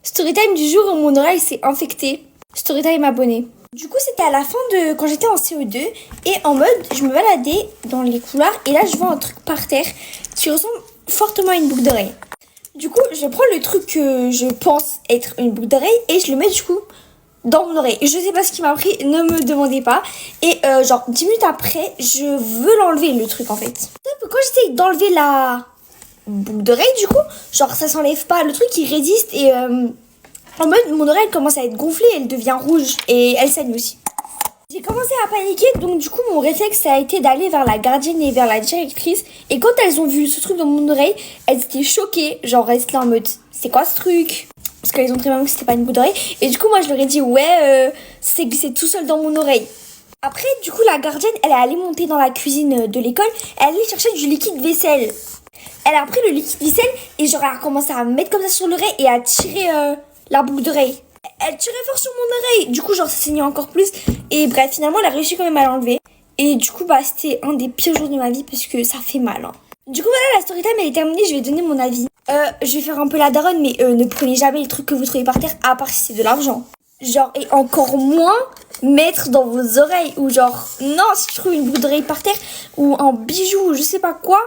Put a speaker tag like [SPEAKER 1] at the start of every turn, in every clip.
[SPEAKER 1] Storytime du jour où mon oreille s'est infectée. Storytime abonné. Du coup, c'était à la fin de quand j'étais en CE2 et en mode, je me baladais dans les couloirs et là, je vois un truc par terre qui ressemble fortement à une boucle d'oreille. Du coup, je prends le truc que je pense être une boucle d'oreille et je le mets du coup dans mon oreille. Je sais pas ce qui m'a pris, ne me demandez pas. Et genre 10 minutes après, je veux l'enlever le truc en fait. Quand j'essaye d'enlever la boucle d'oreille du coup, genre ça s'enlève pas, le truc il résiste et en mode mon oreille commence à être gonflée, elle devient rouge et elle saigne aussi. J'ai commencé à paniquer, donc du coup mon réflexe ça a été d'aller vers la gardienne et vers la directrice. Et quand elles ont vu ce truc dans mon oreille, elles étaient choquées, genre elles étaient là en mode c'est quoi ce truc? Parce qu'elles ont très bien vu que c'était pas une boucle d'oreille. Et du coup moi je leur ai dit ouais c'est glissé tout seul dans mon oreille. Après du coup la gardienne elle est allée monter dans la cuisine de l'école, elle allait chercher du liquide vaisselle. Elle a pris le liquide vaisselle et genre elle a commencé à mettre comme ça sur l'oreille et à tirer la boucle d'oreille. Elle tirait fort sur mon oreille. Du coup, genre, ça saignait encore plus. Et bref, finalement, elle a réussi quand même à l'enlever. Et du coup, bah, c'était un des pires jours de ma vie parce que ça fait mal. Hein. Du coup, voilà, la story time, elle est terminée. Je vais donner mon avis. Je vais faire un peu la daronne, mais ne prenez jamais les trucs que vous trouvez par terre, à part si c'est de l'argent. Genre, et encore moins mettre dans vos oreilles. Ou genre, non, si tu trouves une boucle d'oreille par terre, ou un bijou, ou je sais pas quoi,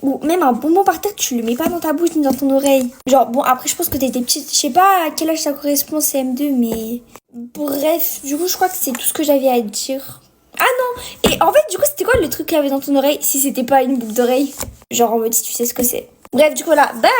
[SPEAKER 1] ou même un bonbon par terre, tu le mets pas dans ta bouche ni dans ton oreille. Genre, bon, après, je pense que t'étais petite. Je sais pas à quel âge ça correspond, CM2, mais... Bref, du coup, je crois que c'est tout ce que j'avais à dire. Ah non! Et en fait, du coup, c'était quoi le truc qu'il y avait dans ton oreille si c'était pas une boucle d'oreille? Genre, en mode, si tu sais ce que c'est. Bref, du coup, voilà, bye!